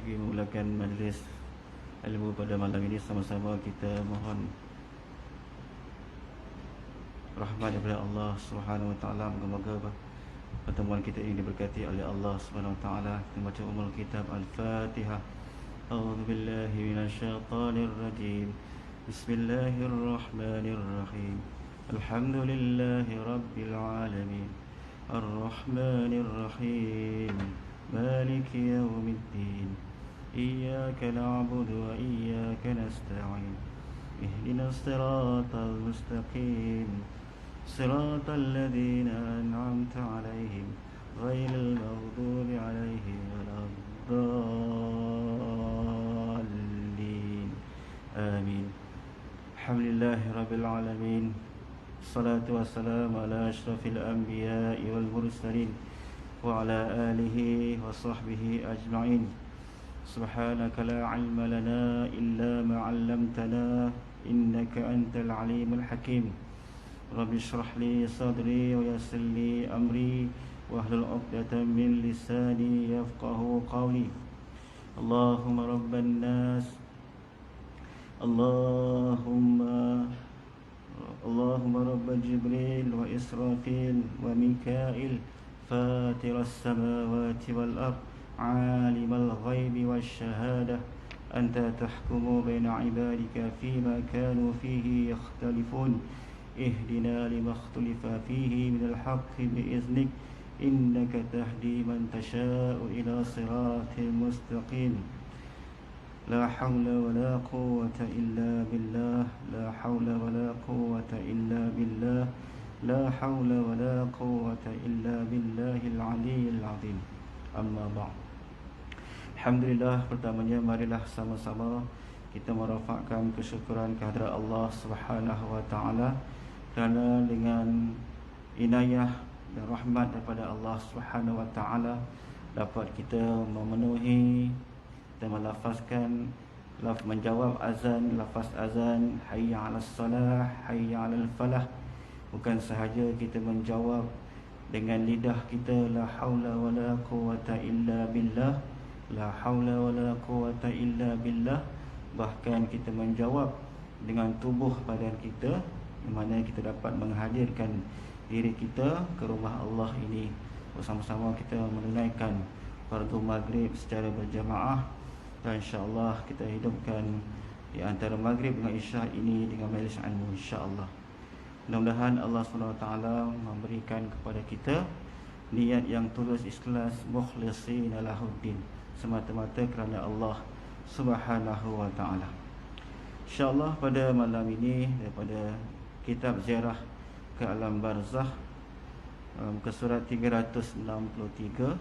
bagi memulakan majlis ilmu pada malam ini, sama-sama kita mohon rahmat daripada Allah Subhanahu wa taala. Moga-moga pertemuan kita ini diberkati oleh Allah Subhanahu wa taala. Kita baca ummul kitab Al-Fatihah. A'udzu billahi minasyaitonir rajim. Bismillahirrahmanirrahim. Alhamdulillahi rabbil alamin. Ar-Rahmanir Rahim. Maliki yaumiddin. Iyyaka na'budu wa iyyaka nasta'in. Ihdinas siratal mustaqim. Siratal ladzina an'amta 'alaihim ghairil maghdubi 'alaihim waladdallin. Amin. Alhamdulillahi rabbil alamin. Salatu wassalamu ala asyrafil anbiya'i wal mursalin wa ala alihi wa sahbihi ajma'in. Subhanaka la ilma lana illa ma 'allamtana innaka antal alimul hakim. Rabbi shrah li sadri wa yassir li amri wahlul 'uqdatam min lisani yafqahu qawli. Allahumma rabban nas, Allahumma rabb Jibril wa Israfil wa Mikail, Fatir as-samawati wal ard, عالم الغيب والشهادة، أنت تحكم بين عبادك فيما كانوا فيه يختلفون، اهدنا لما اختلف فيه من الحق بإذنك، إنك تهدي من تشاء إلى صراط مستقيم. لا حول ولا قوة إلا بالله، لا حول ولا قوة إلا بالله، لا حول ولا قوة إلا بالله العلي العظيم. Amma ba'd. Alhamdulillah, pertamanya marilah sama-sama kita merafakkan kesyukuran kehadrat Allah Subhanahu wa taala, kerana dengan inayah dan rahmat daripada Allah Subhanahu wa taala dapat kita memenuhi dan melafazkan menjawab azan, lafaz azan hayya 'alas salah, hayya 'alal falah. Bukan sahaja kita menjawab dengan lidah kita, la haula wala quwata illa billah, la haula wala quwata illa billah. Bahkan kita menjawab dengan tubuh badan kita, di mana kita dapat menghadirkan diri kita ke rumah Allah ini. Bersama-sama kita menunaikan fardu maghrib secara berjamaah, dan insya-Allah kita hidupkan di antara maghrib dengan isya ini dengan majlis ilmu, insya-Allah. Mudah-mudahan Allah SWT memberikan kepada kita niat yang tulus, ikhlas, mukhlisin lahuddin, semata-mata kerana Allah Subhanahu wa taala. Insya-Allah pada malam ini daripada kitab Ziarah ke Alam Barzakh, ke surat 363,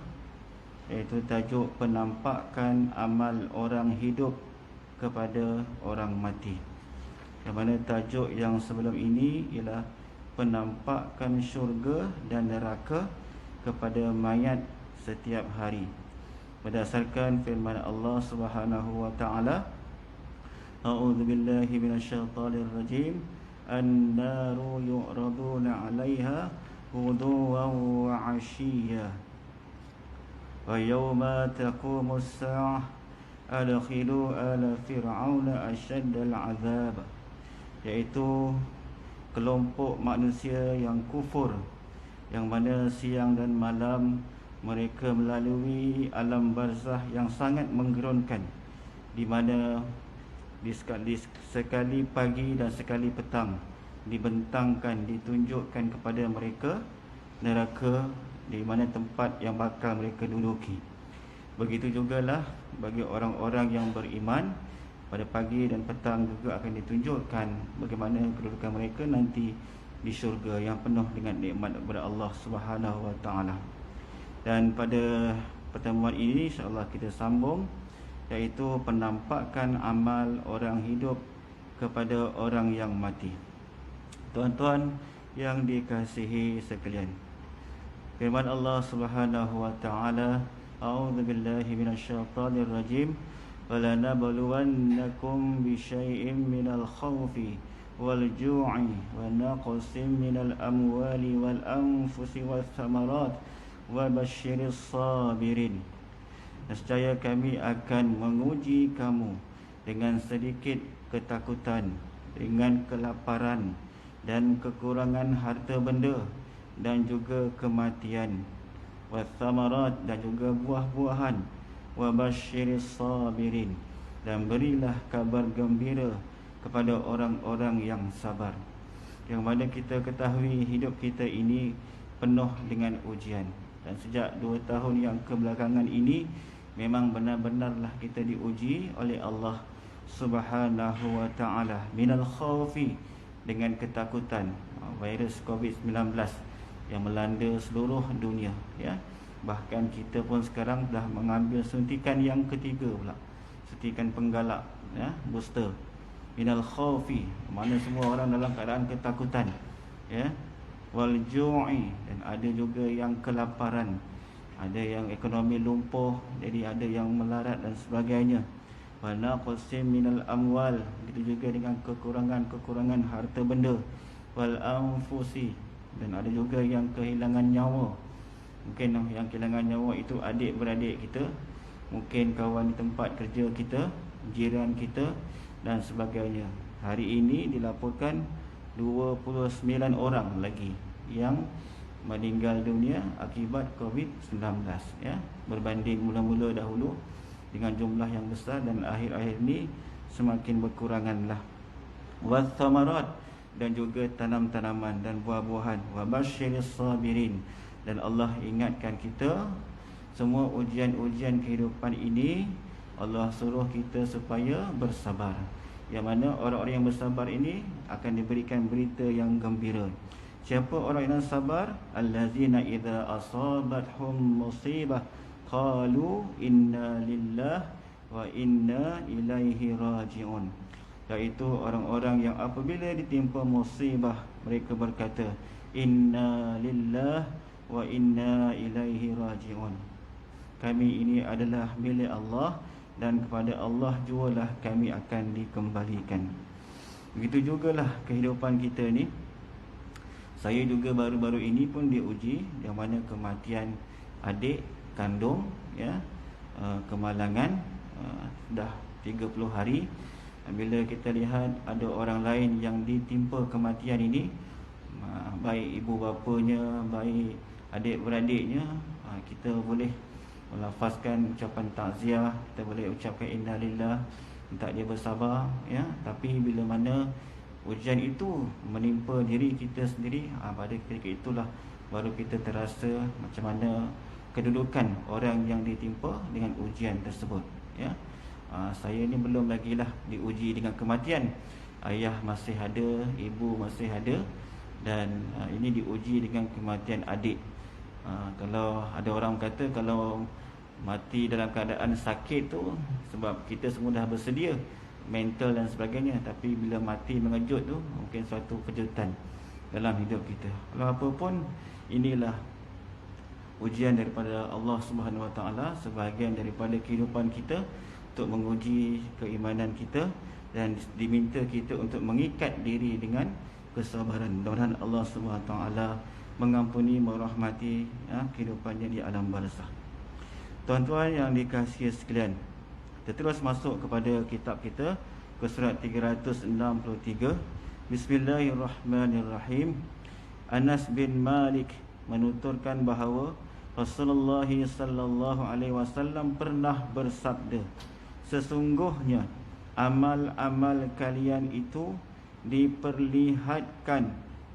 iaitu tajuk penampakan amal orang hidup kepada orang mati. Yang mana tajuk yang sebelum ini ialah penampakan syurga dan neraka kepada mayat setiap hari, berdasarkan firman Allah Subhanahu wa taala, A'udzu billahi minasyaitonir rajim. An-naru yu'raduna 'alaiha ghuduwan wa 'ashiyya wa yawma taqumus sa'ah adkhilu ala fir'auna asyaddal 'adzab. Iaitu kelompok manusia yang kufur, yang mana siang dan malam mereka melalui alam barzakh yang sangat menggeronkan, di mana sekali pagi dan sekali petang dibentangkan, ditunjukkan kepada mereka neraka, di mana tempat yang bakal mereka duduki. Begitu jugalah bagi orang-orang yang beriman, pada pagi dan petang juga akan ditunjukkan bagaimana kedudukan mereka nanti di syurga yang penuh dengan nikmat daripada Allah Subhanahu wa taala. Dan pada pertemuan ini insya-Allah kita sambung, iaitu penampakan amal orang hidup kepada orang yang mati. Tuan-tuan yang dikasihi sekalian, firman Allah Subhanahu wa taala, A'udzu billahi minasyaitonir rajim. وَلَنَبْلُوَنَّكُمْ بِشَيْءٍ مِّنَ الْخَوْفِ وَالْجُوعِ وَنَقْصٍ مِّنَ الْأَمْوَالِ وَالْأَنفُسِ وَالثَّمَرَاتِ وَبَشِّرِ الصَّابِرِينَ. Nescaya kami akan menguji kamu dengan sedikit ketakutan, dengan kelaparan dan kekurangan harta benda, dan juga kematian. Wathamarat, dan juga buah-buahan. Wabashiris sabirin, dan berilah kabar gembira kepada orang-orang yang sabar. Yang mana kita ketahui hidup kita ini penuh dengan ujian. Dan sejak 2 tahun yang kebelakangan ini memang benar-benarlah kita diuji oleh Allah Subhanahu wa ta'ala. Minal khawfi, dengan ketakutan, virus COVID-19 yang melanda seluruh dunia, ya. Bahkan kita pun sekarang dah mengambil suntikan yang ketiga pula, suntikan penggalak, ya, booster. Minal khawfi, mana semua orang dalam keadaan ketakutan, ya. Wal ju'i, dan ada juga yang kelaparan, ada yang ekonomi lumpuh, jadi ada yang melarat dan sebagainya. Wa naqsim minal amwal, begitu juga dengan kekurangan harta benda. Wal anfusi, dan ada juga yang kehilangan nyawa. Mungkin yang kehilangan nyawa itu adik-beradik kita, mungkin kawan di tempat kerja kita, jiran kita dan sebagainya. Hari ini dilaporkan 29 orang lagi yang meninggal dunia akibat COVID-19, ya. Berbanding mula-mula dahulu dengan jumlah yang besar, dan akhir-akhir ini semakin berkuranganlah. Wathamarat, dan juga tanam-tanaman dan buah-buahan. Wabashiris sabirin, dan Allah ingatkan kita semua ujian-ujian kehidupan ini Allah suruh kita supaya bersabar. Yang mana orang-orang yang bersabar ini akan diberikan berita yang gembira. Siapa orang yang sabar? Allazina idza asabathum musibah qalu inna lillahi wa inna ilaihi raji'un. Iaitu orang-orang yang apabila ditimpa musibah, mereka berkata inna lillahi wa inna ilaihi raji'un. Kami ini adalah milik Allah dan kepada Allah jualah kami akan dikembalikan. Begitu jugalah kehidupan kita ni. Saya juga baru-baru ini pun diuji, yang mana kematian adik kandung, ya, kemalangan, dah 30 hari. Bila kita lihat ada orang lain yang ditimpa kematian ini, baik ibu bapanya, baik adik-beradiknya, kita boleh melafazkan ucapan takziah, kita boleh ucapkan innalillah, minta dia bersabar, ya. Tapi bila mana ujian itu menimpa diri kita sendiri, pada ketika itulah baru kita terasa macam mana kedudukan orang yang ditimpa dengan ujian tersebut, ya. Saya ni belum lagi lah diuji dengan kematian. Ayah masih ada, ibu masih ada, dan ini diuji dengan kematian adik. Kalau ada orang kata kalau mati dalam keadaan sakit tu sebab kita semua dah bersedia mental dan sebagainya, tapi bila mati mengejut tu mungkin suatu kejutan dalam hidup kita. Kalau apa pun, inilah ujian daripada Allah Subhanahu Wa Taala, sebahagian daripada kehidupan kita untuk menguji keimanan kita, dan diminta kita untuk mengikat diri dengan kesabaran. Mudah-mudahan Allah Subhanahu Wa Taala mengampuni, merahmati, ya, kehidupannya di alam barzakh. Tuan-tuan yang dikasihi sekalian, kita terus masuk kepada kitab kita, ke surat 363. Bismillahirrahmanirrahim. Anas bin Malik menuturkan bahawa Rasulullah sallallahu alaihi wasallam pernah bersabda, sesungguhnya amal-amal kalian itu diperlihatkan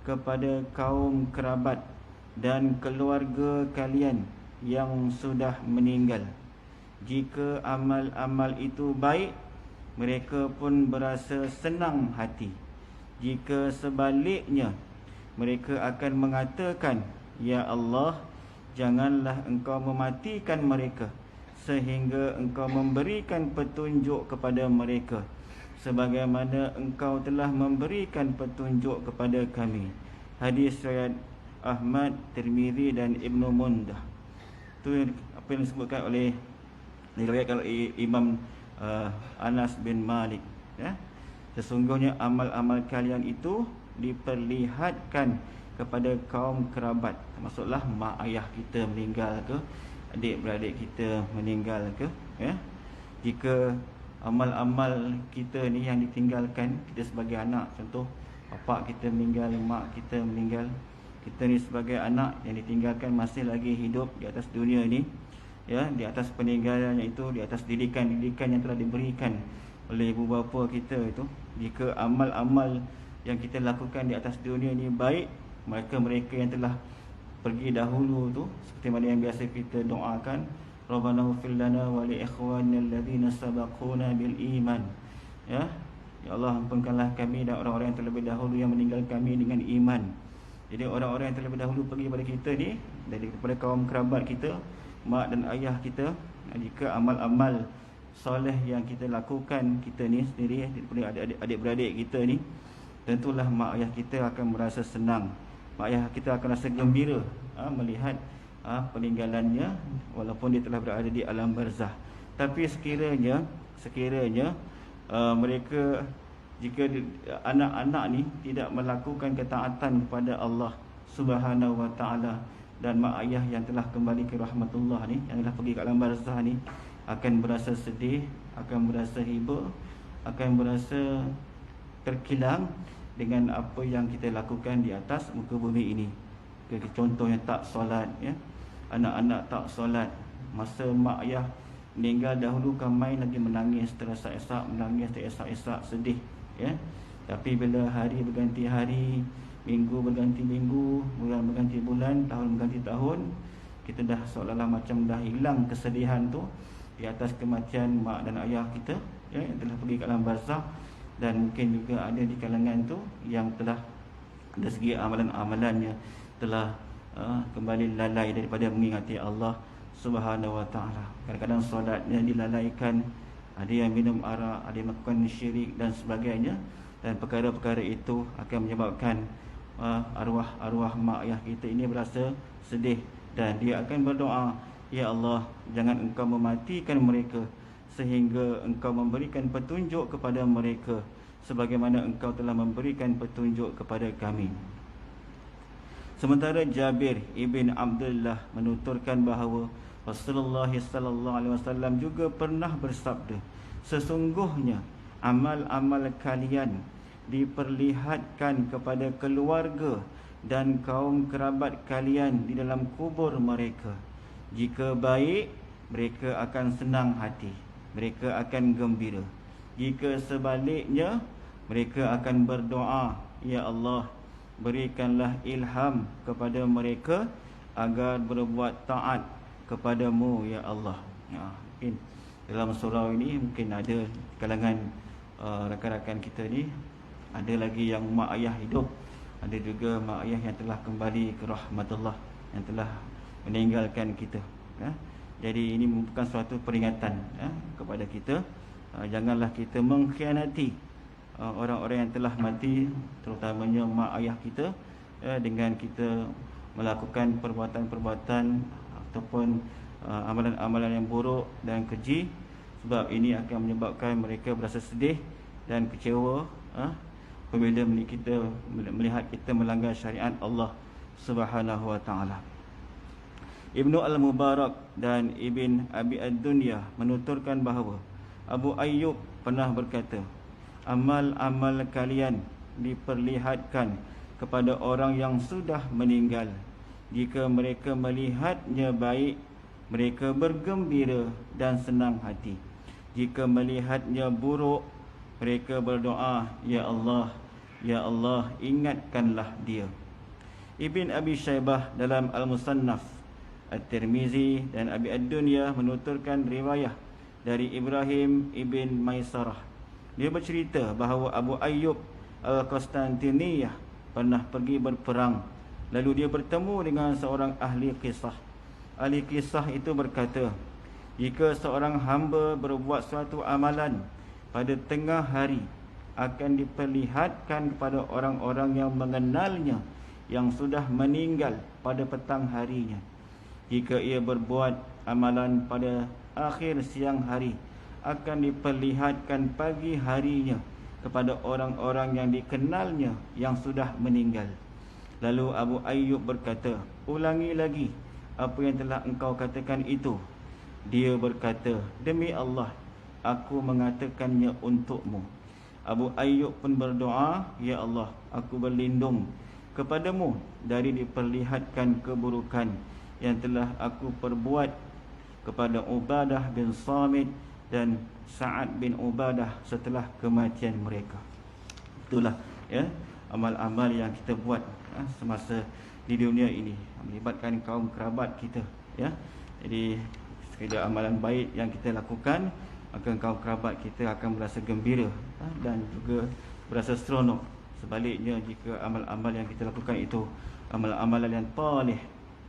kepada kaum kerabat dan keluarga kalian yang sudah meninggal. Jika amal-amal itu baik, mereka pun berasa senang hati. Jika sebaliknya, mereka akan mengatakan, ya Allah, janganlah engkau mematikan mereka sehingga engkau memberikan petunjuk kepada mereka sebagaimana engkau telah memberikan petunjuk kepada kami. Hadis riwayat Ahmad, Tirmizi dan Ibnu Mundah. Itu apa yang disebutkan oleh, diriwayatkan oleh Imam Anas bin Malik, ya. Sesungguhnya amal-amal kalian itu diperlihatkan kepada kaum kerabat, termasuklah mak ayah kita meninggal ke, adik-beradik kita meninggal ke, ya. Jika amal-amal kita ni yang ditinggalkan, kita sebagai anak, contoh bapak kita meninggal, mak kita meninggal, kita ni sebagai anak yang ditinggalkan masih lagi hidup di atas dunia ni, ya, di atas peninggalannya itu, di atas didikan-didikan yang telah diberikan oleh ibu bapa kita itu, jika amal-amal yang kita lakukan di atas dunia ni baik, mereka-mereka yang telah pergi dahulu tu, seperti mana yang biasa kita doakan, Rabbana ighfir lana wa li ikhwanina alladhina sabaquna bil iman, ya, ya Allah, ampunkanlah kami dan orang-orang yang terlebih dahulu yang meninggal kami dengan iman. Jadi orang-orang yang terlebih dahulu pergi pada kita ni, daripada kaum kerabat kita, mak dan ayah kita, jika amal-amal soleh yang kita lakukan, kita ni sendiri, daripada adik-beradik kita ni, tentulah mak ayah kita akan merasa senang, mak ayah kita akan rasa gembira melihat peninggalannya, walaupun dia telah berada di alam barzah. Tapi sekiranya mereka, jika anak-anak ni tidak melakukan ketaatan kepada Allah Subhanahu wa taala, dan mak ayah yang telah kembali ke rahmatullah ni, yang telah pergi ke alam barzah ni, akan berasa sedih, akan berasa hiba, akan berasa terkilang dengan apa yang kita lakukan di atas muka bumi ini. Contohnya tak solat, ya, anak-anak tak solat, masa mak ayah meninggal dahulu ramai lagi menangis terasa-esak, menangis teresak-esak, sedih, ya. Tapi bila hari berganti hari, minggu berganti minggu, bulan berganti bulan, tahun berganti tahun, kita dah seolah-olah macam dah hilang kesedihan tu di atas kematian mak dan ayah kita, ya, yang telah pergi ke alam barzakh. Dan mungkin juga ada di kalangan tu yang telah dari segi amalan-amalannya telah kembali lalai daripada mengingati Allah Subhanahu wa taala. Kadang-kadang solatnya dilalaikan, ada yang minum arak, ada yang melakukan syirik dan sebagainya, dan perkara-perkara itu akan menyebabkan arwah mak ayah kita ini berasa sedih, dan dia akan berdoa, ya Allah, jangan engkau mematikan mereka sehingga engkau memberikan petunjuk kepada mereka sebagaimana engkau telah memberikan petunjuk kepada kami. Sementara Jabir ibn Abdullah menuturkan bahawa Rasulullah sallallahu alaihi wasallam juga pernah bersabda, sesungguhnya amal-amal kalian diperlihatkan kepada keluarga dan kaum kerabat kalian di dalam kubur mereka. Jika baik, mereka akan senang hati, mereka akan gembira. Jika sebaliknya, mereka akan berdoa, ya Allah, berikanlah ilham kepada mereka agar berbuat taat kepadamu, ya Allah. Mungkin dalam surau ini mungkin ada kalangan rakan-rakan kita ni, ada lagi yang mak ayah hidup, ada juga mak ayah yang telah kembali ke rahmatullah, yang telah meninggalkan kita, ya. Jadi ini merupakan suatu peringatan, ya, kepada kita. Janganlah kita mengkhianati orang-orang yang telah mati, terutamanya mak ayah kita, ya, dengan kita melakukan perbuatan-perbuatan ataupun amalan-amalan yang buruk dan keji, sebab ini akan menyebabkan mereka berasa sedih dan kecewa apabila kita melihat kita melanggar syariat Allah Subhanahu wa taala. Ibnu Al-Mubarak dan Ibn Abi Ad-Dunya menuturkan bahawa Abu Ayyub pernah berkata, amal-amal kalian diperlihatkan kepada orang yang sudah meninggal. Jika mereka melihatnya baik, mereka bergembira dan senang hati. Jika melihatnya buruk, mereka berdoa, ya Allah, ingatkanlah dia. Ibn Abi Shaybah dalam Al-Musannaf, At-Tirmizi dan Abi Ad-Dunya menuturkan riwayah dari Ibrahim ibn Maisarah. Dia bercerita bahawa Abu Ayyub Al-Qastantiniyah pernah pergi berperang. Lalu dia bertemu dengan seorang ahli kisah. Ahli kisah itu berkata, jika seorang hamba berbuat suatu amalan pada tengah hari, akan diperlihatkan kepada orang-orang yang mengenalnya yang sudah meninggal pada petang harinya. Jika ia berbuat amalan pada akhir siang hari, akan diperlihatkan pagi harinya kepada orang-orang yang dikenalnya yang sudah meninggal. Lalu Abu Ayyub berkata, ulangi lagi, apa yang telah engkau katakan itu. Dia berkata, demi Allah, aku mengatakannya untukmu. Abu Ayyub pun berdoa, ya Allah, aku berlindung kepadamu dari diperlihatkan keburukan yang telah aku perbuat kepada Ubadah bin Samit dan Sa'ad bin Ubadah setelah kematian mereka. Itulah ya, amal-amal yang kita buat semasa di dunia ini, melibatkan kaum kerabat kita ya. Jadi sekadar amalan baik yang kita lakukan, maka kaum kerabat kita akan merasa gembira dan juga berasa seronok. Sebaliknya, jika amal-amal yang kita lakukan itu amal-amalan yang talih,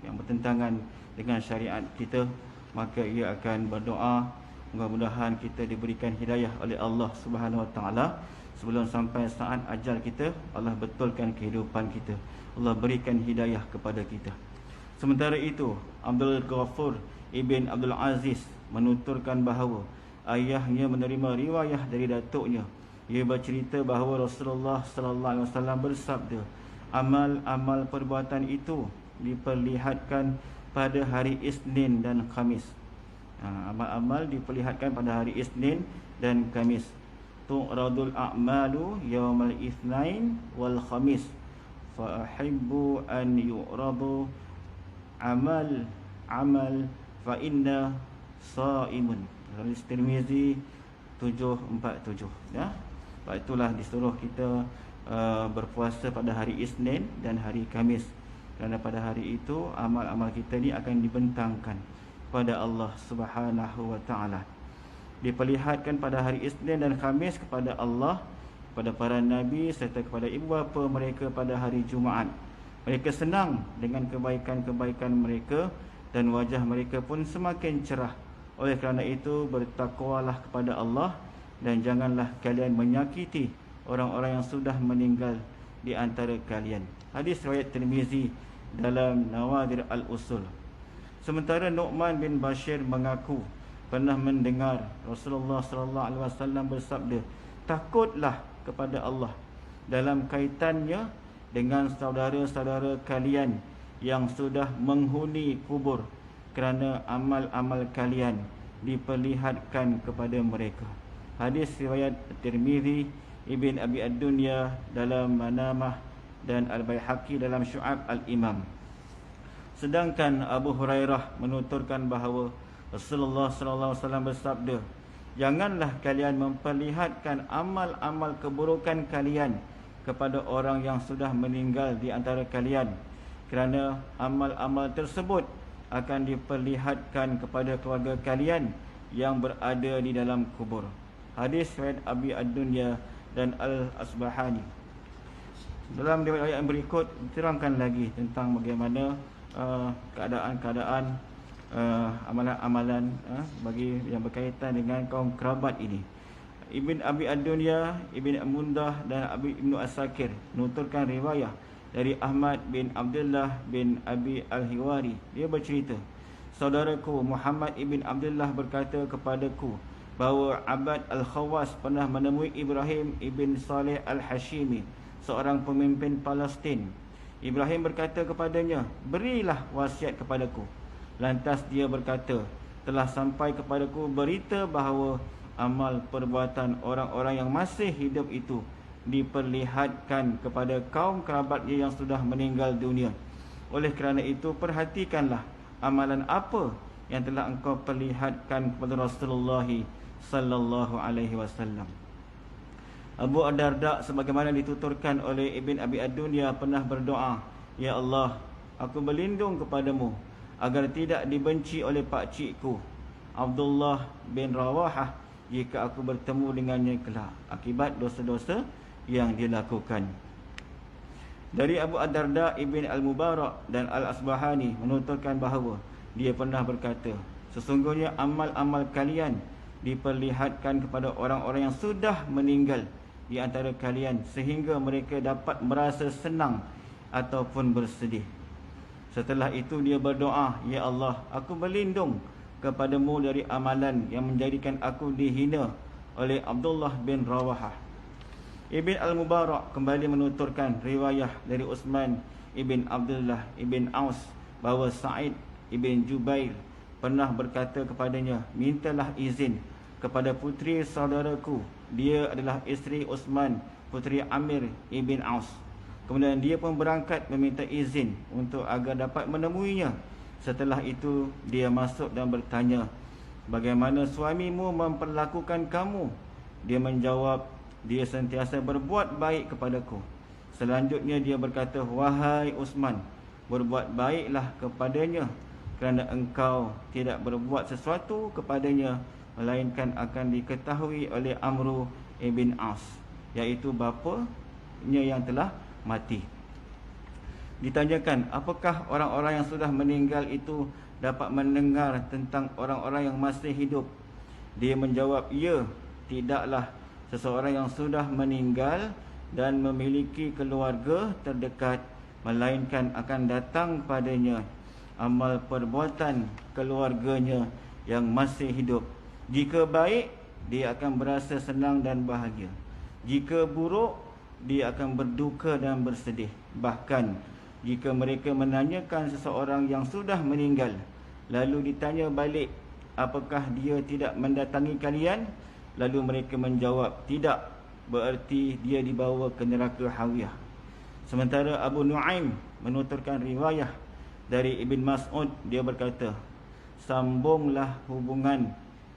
yang bertentangan dengan syariat kita, maka ia akan berdoa mudah-mudahan kita diberikan hidayah oleh Allah Subhanahu Wa Taala sebelum sampai saat ajal kita. Allah betulkan kehidupan kita, Allah berikan hidayah kepada kita. Sementara itu, Abdul Ghafur Ibn Abdul Aziz menuturkan bahawa ayahnya menerima riwayah dari datuknya. Ia bercerita bahawa Rasulullah sallallahu alaihi wasallam bersabda, amal-amal perbuatan itu diperlihatkan pada hari Isnin dan Khamis. Amal-amal diperlihatkan pada hari Isnin dan Khamis. Tu'radul a'malu yawmal Itsnain wal Khamis, fa ahibbu an yu'radu amal fa inna sa'imun. Hadis Tirmizi 747 ya. Sebab itulah disuruh kita berpuasa pada hari Isnin dan hari Khamis, kerana pada hari itu amal-amal kita ni akan dibentangkan pada Allah Subhanahu Wa Taala. Diperlihatkan pada hari Isnin dan Khamis kepada Allah, kepada para nabi serta kepada ibu bapa mereka pada hari Jumaat. Mereka senang dengan kebaikan-kebaikan mereka dan wajah mereka pun semakin cerah. Oleh kerana itu, bertakwalah kepada Allah dan janganlah kalian menyakiti orang-orang yang sudah meninggal di antara kalian. Hadis riwayat Tirmizi dalam Nawadir al-Usul. Sementara Nu'man bin Bashir mengaku pernah mendengar Rasulullah sallallahu alaihi wasallam bersabda, takutlah kepada Allah dalam kaitannya dengan saudara-saudara kalian yang sudah menghuni kubur, kerana amal-amal kalian diperlihatkan kepada mereka. Hadis riwayat Tirmizi, Ibn Abi Ad-Dunya dalam Manamah dan Al-Baihaqi dalam Syu'ab Al-Imam. Sedangkan Abu Hurairah menuturkan bahawa Rasulullah sallallahu alaihi wasallam bersabda, janganlah kalian memperlihatkan amal-amal keburukan kalian kepada orang yang sudah meninggal di antara kalian, kerana amal-amal tersebut akan diperlihatkan kepada keluarga kalian yang berada di dalam kubur. Hadis riwayat Abi Ad-Dunya dan Al-Asbahani. Dalam riwayat yang berikut diterangkan lagi tentang bagaimana keadaan-keadaan amalan-amalan bagi yang berkaitan dengan kaum kerabat ini. Ibn Abi Ad-Dunya, Ibn Mundah dan Ibn Asakir menuturkan riwayah dari Ahmad bin Abdullah bin Abi Al-Hiwari. Dia bercerita, saudaraku Muhammad ibn Abdullah berkata kepadaku bahawa Abad Al-Khawas pernah menemui Ibrahim ibn Saleh Al-Hashimi, seorang pemimpin Palestin. Ibrahim berkata kepadanya, berilah wasiat kepadaku. Lantas dia berkata, telah sampai kepadaku berita bahawa amal perbuatan orang-orang yang masih hidup itu diperlihatkan kepada kaum kerabatnya yang sudah meninggal dunia. Oleh kerana itu, perhatikanlah amalan apa yang telah engkau perlihatkan kepada Rasulullah sallallahu alaihi wasallam. Abu Ad-Darda sebagaimana dituturkan oleh Ibn Abi Ad-Dunya pernah berdoa, ya Allah, aku berlindung kepadamu agar tidak dibenci oleh pakcikku Abdullah bin Rawahah jika aku bertemu dengannya kelak akibat dosa-dosa yang dilakukan. Dari Abu Ad-Darda, Ibn Al-Mubarak dan Al-Asbahani menuturkan bahawa dia pernah berkata, sesungguhnya amal-amal kalian diperlihatkan kepada orang-orang yang sudah meninggal di antara kalian sehingga mereka dapat merasa senang ataupun bersedih. Setelah itu dia berdoa, ya Allah, aku berlindung kepadamu dari amalan yang menjadikan aku dihina oleh Abdullah bin Rawahah. Ibn Al-Mubarak kembali menuturkan riwayah dari Utsman ibn Abdullah ibn Aus bahawa Sa'id ibn Jubair pernah berkata kepadanya, mintalah izin kepada puteri saudaraku, dia adalah isteri Uthman, puteri Amir ibn Aus. Kemudian dia pun berangkat meminta izin untuk agar dapat menemuinya. Setelah itu dia masuk dan bertanya, bagaimana suamimu memperlakukan kamu? Dia menjawab, dia sentiasa berbuat baik kepadaku. Selanjutnya dia berkata, wahai Uthman, berbuat baiklah kepadanya, kerana engkau tidak berbuat sesuatu kepadanya melainkan akan diketahui oleh Amru ibn As, iaitu bapanya yang telah mati. Ditanyakan, apakah orang-orang yang sudah meninggal itu dapat mendengar tentang orang-orang yang masih hidup? Dia menjawab, ya, tidaklah seseorang yang sudah meninggal dan memiliki keluarga terdekat melainkan akan datang padanya amal perbuatan keluarganya yang masih hidup. Jika baik, dia akan berasa senang dan bahagia. Jika buruk, dia akan berduka dan bersedih. Bahkan jika mereka menanyakan seseorang yang sudah meninggal, lalu ditanya balik, apakah dia tidak mendatangi kalian? Lalu mereka menjawab, tidak, bererti dia dibawa ke neraka Hawiyah. Sementara Abu Nuaim menuturkan riwayah dari Ibn Mas'ud, dia berkata, sambunglah hubungan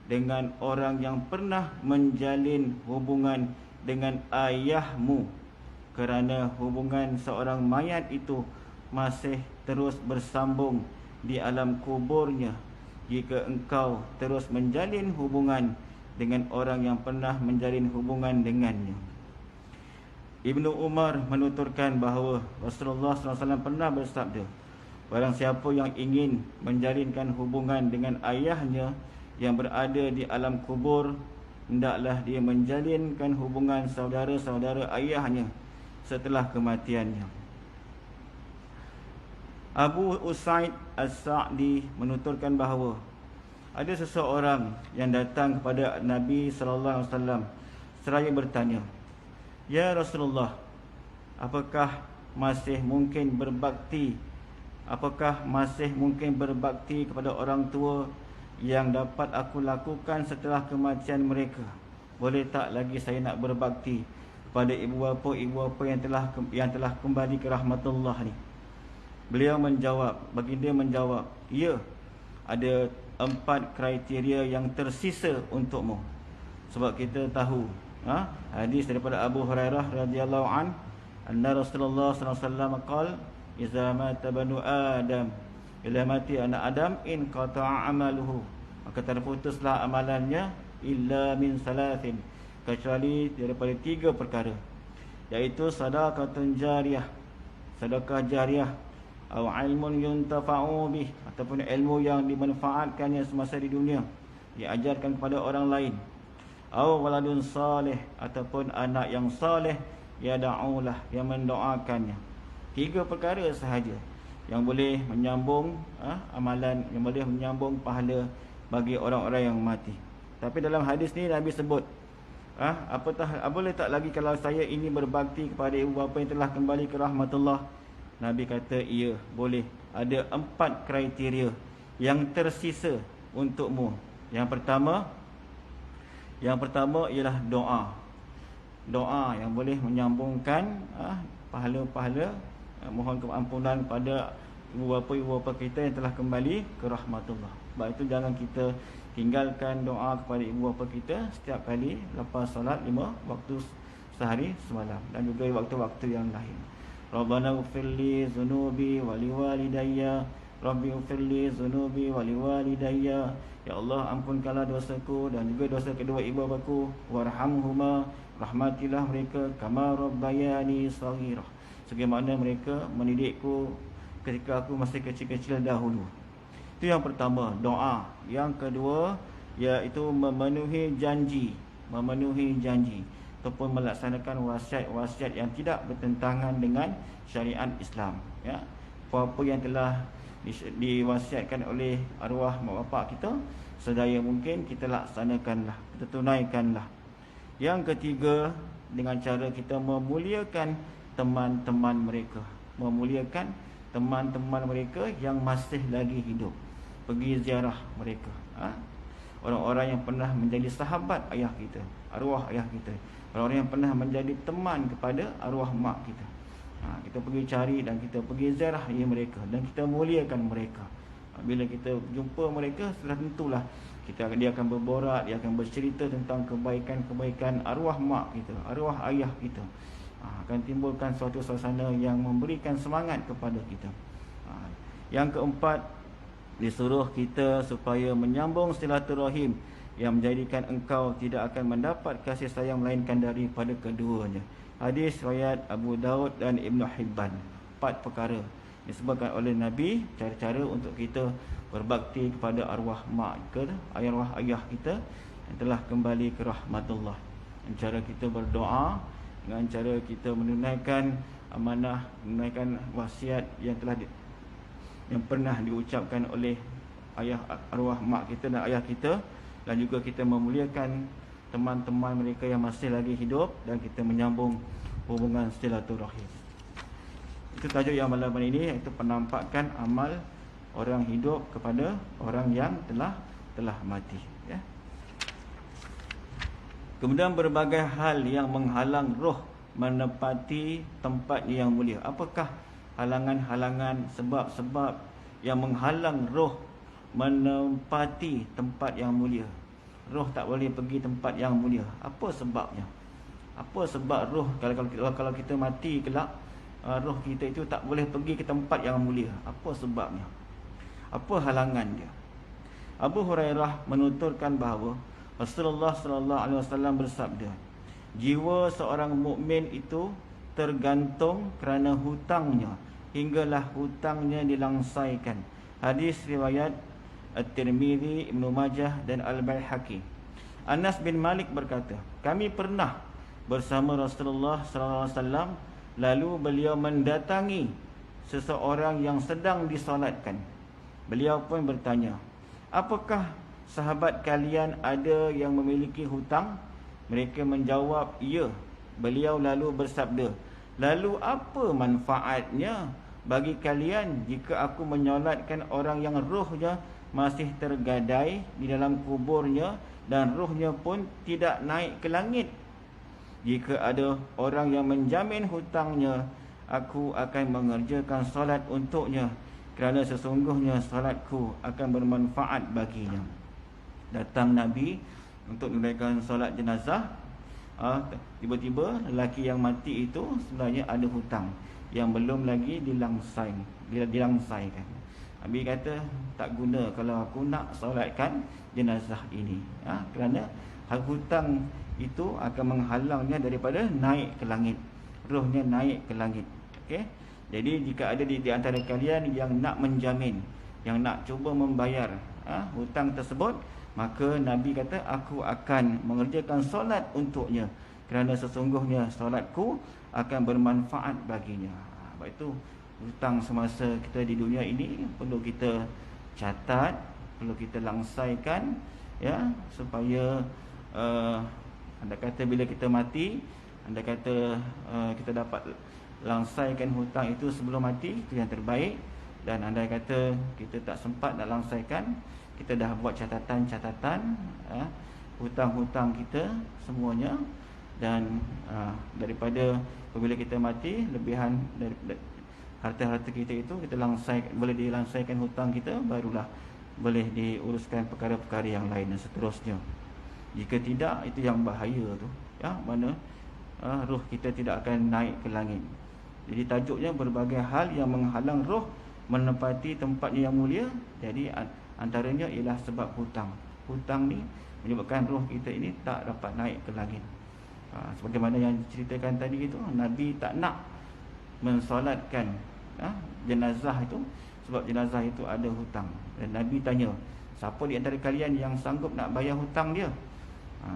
dengan orang yang pernah menjalin hubungan dengan ayahmu, kerana hubungan seorang mayat itu masih terus bersambung di alam kuburnya jika engkau terus menjalin hubungan dengan orang yang pernah menjalin hubungan dengannya. Ibnu Umar menuturkan bahawa Rasulullah SAW pernah bersabda, barang siapa yang ingin menjalinkan hubungan dengan ayahnya yang berada di alam kubur, hendaklah dia menjalinkan hubungan saudara-saudara ayahnya setelah kematiannya. Abu Usaid As-Sa'di menuturkan bahawa ada seseorang yang datang kepada Nabi SAW seraya bertanya, ya Rasulullah, apakah masih mungkin berbakti kepada orang tua yang dapat aku lakukan setelah kematian mereka? Boleh tak lagi saya nak berbakti kepada ibu bapa yang telah kembali ke rahmatullah ni? Beliau menjawab, baginda menjawab, ya, ada 4 kriteria yang tersisa untukmu. Sebab kita tahu hadis daripada Abu Hurairah radhiyallahu an, anna Rasulullah sallallahu alaihi wasallam qala, iza mata banu Adam, bila mati anak Adam, in qata'a amaluhu, maka terputuslah amalannya, illa min salatin, kecuali daripada 3 perkara, iaitu sedekah jariyah, sedekah jariyah, atau ilmun yuntafa'u bih, ataupun ilmu yang dimanfaatkannya semasa di dunia, diajarkan kepada orang lain, atau waladun salih, ataupun anak yang saleh, yada'ulah, yang mendoakannya. 3 perkara sahaja yang boleh menyambung amalan, yang boleh menyambung pahala bagi orang-orang yang mati. Tapi dalam hadis ni Nabi sebut, boleh tak lagi kalau saya ini berbakti kepada ibu bapa yang telah kembali ke rahmatullah? Nabi kata, iya, boleh. Ada 4 kriteria yang tersisa untukmu. Yang pertama ialah doa. Doa yang boleh menyambungkan pahala-pahala, mohon keampunan pada ibu bapa kita yang telah kembali ke rahmatullah. Sebab itu jangan kita tinggalkan doa kepada ibu bapa kita setiap kali lepas solat 5 waktu sehari semalam, dan juga waktu-waktu yang lain. Rabbana ighfirli dhunubi wa liwalidayya, Rabbi ighfirli dhunubi wa liwalidayya, ya Allah, ampunkanlah dosaku dan juga dosa kedua ibu bapaku, warhamhuma, rahmatilah mereka, kama rabbayani shaghira, sebagaimana mereka mendidikku ketika aku masih kecil-kecil dahulu. Itu yang pertama, doa. Yang kedua iaitu memenuhi janji ataupun melaksanakan wasiat-wasiat yang tidak bertentangan dengan syariat Islam, ya. Apa-apa yang telah diwasiatkan oleh arwah mak bapak kita, sedaya mungkin kita laksanakanlah, kita tunaikanlah. Yang ketiga, dengan cara kita memuliakan teman-teman mereka, memuliakan teman-teman mereka yang masih lagi hidup. Pergi ziarah mereka. Orang-orang yang pernah menjadi sahabat ayah kita, arwah ayah kita. Orang-orang yang pernah menjadi teman kepada arwah mak kita. Kita pergi cari dan kita pergi ziarah mereka dan kita muliakan mereka. Bila kita jumpa mereka, sudah tentulah dia akan berborak, dia akan bercerita tentang kebaikan-kebaikan arwah mak kita, arwah ayah kita. Akan timbulkan suatu suasana yang memberikan semangat kepada kita. Yang keempat, disuruh kita supaya menyambung silaturahim yang menjadikan engkau tidak akan mendapat kasih sayang melainkan daripada keduanya. Hadis riwayat Abu Daud dan Ibn Hibban. 4 perkara disebutkan oleh Nabi, cara-cara untuk kita berbakti kepada arwah mak kita, arwah ayah kita yang telah kembali ke rahmatullah. Dengan cara kita berdoa, dengan cara kita menunaikan amanah, menunaikan wasiat yang pernah diucapkan oleh ayah arwah mak kita dan ayah kita, dan juga kita memuliakan teman-teman mereka yang masih lagi hidup dan kita menyambung hubungan silaturahim. Itu tajuk yang malam ini, iaitu penampakan amal orang hidup kepada orang yang telah mati, ya. Kemudian berbagai hal yang menghalang roh menepati tempat yang mulia. Apakah halangan-halangan, sebab-sebab yang menghalang roh menempati tempat yang mulia? Roh tak boleh pergi tempat yang mulia. Apa sebabnya? Apa sebab roh kalau kita mati kelak, roh kita itu tak boleh pergi ke tempat yang mulia? Apa sebabnya? Apa halangan dia? Abu Hurairah menuturkan bahawa Rasulullah sallallahu alaihi wasallam bersabda, jiwa seorang mukmin itu tergantung kerana hutangnya hinggalah hutangnya dilangsaikan. Hadis riwayat At-Tirmizi, Ibnu Majah dan Al-Baihaqi. Anas bin Malik berkata, kami pernah bersama Rasulullah sallallahu alaihi wasallam, lalu beliau mendatangi seseorang yang sedang disolatkan. Beliau pun bertanya, apakah sahabat kalian ada yang memiliki hutang? Mereka menjawab, ya. Beliau lalu bersabda, lalu apa manfaatnya bagi kalian jika aku menyolatkan orang yang rohnya masih tergadai di dalam kuburnya dan rohnya pun tidak naik ke langit? Jika ada orang yang menjamin hutangnya, aku akan mengerjakan solat untuknya, kerana sesungguhnya solatku akan bermanfaat baginya. Datang Nabi untuk menunaikan solat jenazah. Tiba-tiba lelaki yang mati itu sebenarnya ada hutang yang belum lagi dilangsaikan. Nabi kata, tak guna kalau aku nak solatkan jenazah ini, kerana hutang itu akan menghalangnya daripada naik ke langit, rohnya naik ke langit. Okey. Jadi jika ada di antara kalian yang nak menjamin, yang nak cuba membayar hutang tersebut, maka Nabi kata, aku akan mengerjakan solat untuknya, kerana sesungguhnya solatku akan bermanfaat baginya. Sebab itu hutang semasa kita di dunia ini perlu kita catat, perlu kita langsaikan, ya, supaya anda kata bila kita mati, anda kata kita dapat langsaikan hutang itu sebelum mati, itu yang terbaik. Dan andai kata kita tak sempat nak langsaikan, kita dah buat catatan-catatan hutang-hutang kita semuanya, dan daripada apabila kita mati, lebihan dari harta-harta kita itu kita boleh dilangsaikan hutang kita, barulah boleh diuruskan perkara-perkara yang lain dan seterusnya. Jika tidak, itu yang bahaya tu, ya, mana roh kita tidak akan naik ke langit. Jadi tajuknya berbagai hal yang menghalang roh menempati tempatnya yang mulia. Jadi antaranya ialah sebab hutang. Hutang ni menyebabkan roh kita ini tak dapat naik ke langit. Seperti mana yang diceritakan tadi itu, Nabi tak nak mensolatkan jenazah itu sebab jenazah itu ada hutang. Dan Nabi tanya, siapa di antara kalian yang sanggup nak bayar hutang dia?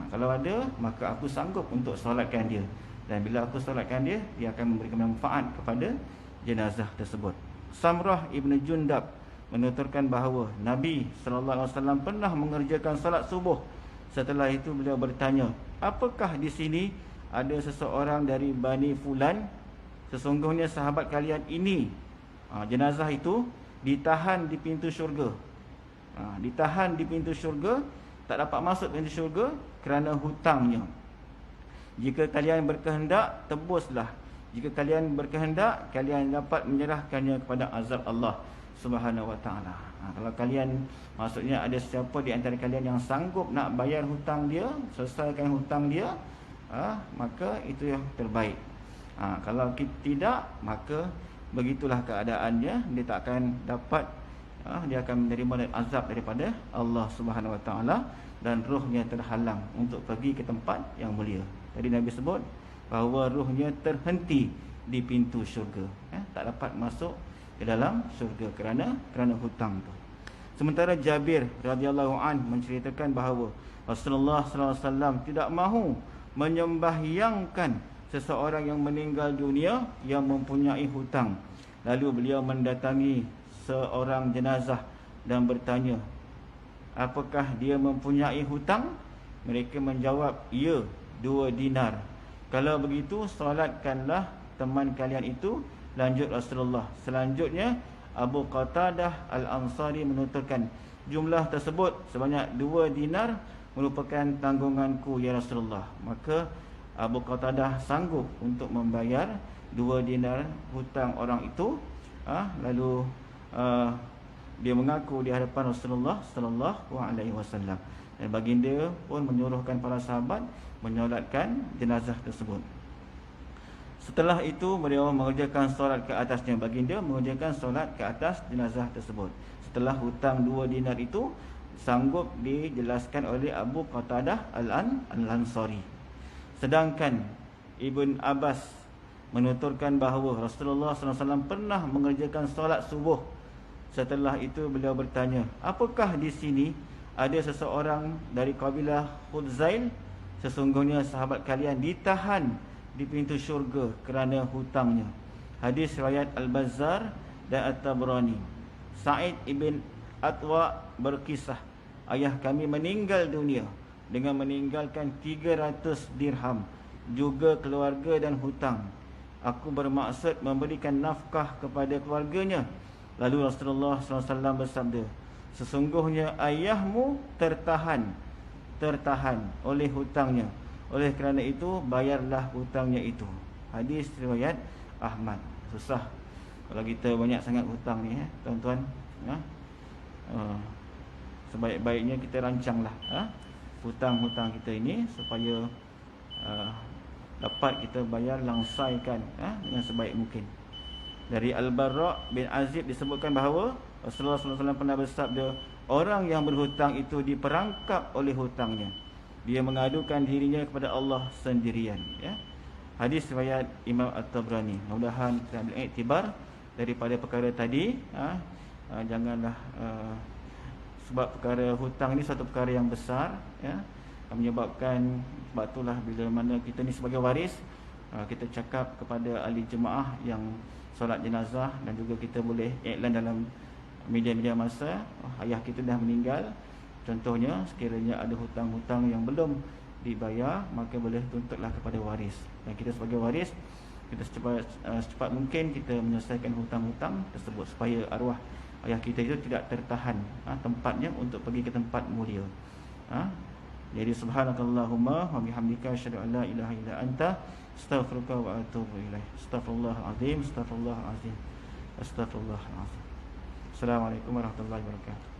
Kalau ada, maka aku sanggup untuk solatkan dia. Dan bila aku solatkan dia, dia akan memberikan manfaat kepada jenazah tersebut. Samrah Ibn Jundab menuturkan bahawa Nabi SAW pernah mengerjakan solat subuh. Setelah itu beliau bertanya, apakah di sini ada seseorang dari Bani Fulan? Sesungguhnya sahabat kalian ini Jenazah itu ditahan di pintu syurga. Ditahan di pintu syurga, tak dapat masuk pintu syurga kerana hutangnya. Jika kalian berkehendak, tebuslah. Jika kalian berkehendak, kalian dapat menyerahkannya kepada azab Allah Subhanahu wa taala. Kalau kalian, maksudnya ada siapa di antara kalian yang sanggup nak bayar hutang dia, selesaikan hutang dia, maka itu yang terbaik. Kalau tidak, maka begitulah keadaannya, dia tak akan dapat, dia akan menerima azab daripada Allah Subhanahu wa taala dan rohnya terhalang untuk pergi ke tempat yang mulia. Tadi Nabi sebut bahawa rohnya terhenti di pintu syurga, tak dapat masuk ke dalam syurga kerana hutang tu. Sementara Jabir radhiyallahu an menceritakan bahawa Rasulullah sallallahu alaihi wasallam tidak mahu menyembahyangkan seseorang yang meninggal dunia yang mempunyai hutang. Lalu beliau mendatangi seorang jenazah dan bertanya, apakah dia mempunyai hutang? Mereka menjawab, ya, 2 dinar. Kalau begitu, solatkanlah teman kalian itu. Lanjut Rasulullah. Selanjutnya Abu Qatadah Al-Ansari menuturkan, jumlah tersebut sebanyak 2 dinar merupakan tanggunganku ya Rasulullah. Maka Abu Qatadah sanggup untuk membayar 2 dinar hutang orang itu. Lalu dia mengaku di hadapan Rasulullah sallallahu alaihi wasallam. Dan baginda pun menyuruhkan para sahabat menyolatkan jenazah tersebut. Setelah itu beliau mengerjakan solat ke atasnya. Baginda mengerjakan solat ke atas jenazah tersebut. Setelah hutang 2 dinar itu sanggup dijelaskan oleh Abu Qatadah Al-Ansari. Sedangkan Ibn Abbas menuturkan bahawa Rasulullah SAW pernah mengerjakan solat subuh. Setelah itu beliau bertanya, apakah di sini ada seseorang dari kabilah Khudzail? Sesungguhnya sahabat kalian ditahan di pintu syurga kerana hutangnya. Hadis riwayat Al-Bazzar dan At-Tabrani. Sa'id ibn Atwa berkisah, ayah kami meninggal dunia dengan meninggalkan 300 dirham, juga keluarga dan hutang. Aku bermaksud memberikan nafkah kepada keluarganya. Lalu Rasulullah SAW bersabda, sesungguhnya ayahmu tertahan oleh hutangnya. Oleh kerana itu, bayarlah hutangnya itu. Hadis riwayat Ahmad. Susah kalau kita banyak sangat hutang ni, tuan-tuan. Sebaik-baiknya kita rancanglah hutang-hutang kita ini supaya dapat kita bayar, langsaikan dengan sebaik mungkin. Dari Al-Barra bin Azib disebutkan bahawa Rasulullah SAW pernah bersabda, orang yang berhutang itu diperangkap oleh hutangnya. Dia mengadukan dirinya kepada Allah sendirian. Hadis riwayat Imam At-Tabrani. Mudah-mudahan kita ambil iktibar daripada perkara tadi. Janganlah sebab perkara hutang ni satu perkara yang besar, menyebabkan, sebab itulah bila mana kita ni sebagai waris, kita cakap kepada ahli jemaah yang solat jenazah, dan juga kita boleh iklan dalam media-media masa, ayah kita dah meninggal contohnya, sekiranya ada hutang-hutang yang belum dibayar, maka boleh tuntutlah kepada waris. Dan kita sebagai waris, kita secepat mungkin kita menyelesaikan hutang-hutang tersebut supaya arwah ayah kita itu tidak tertahan tempatnya untuk pergi ke tempat mulia. Jadi subhanakallahumma wa bihamdika asyhadu an la ilaha illa anta astaghfiruka wa atubu ilaih. Astaghfirullahalazim, astaghfirullahalazim, astaghfirullahalazim. Assalamualaikum warahmatullahi wabarakatuh.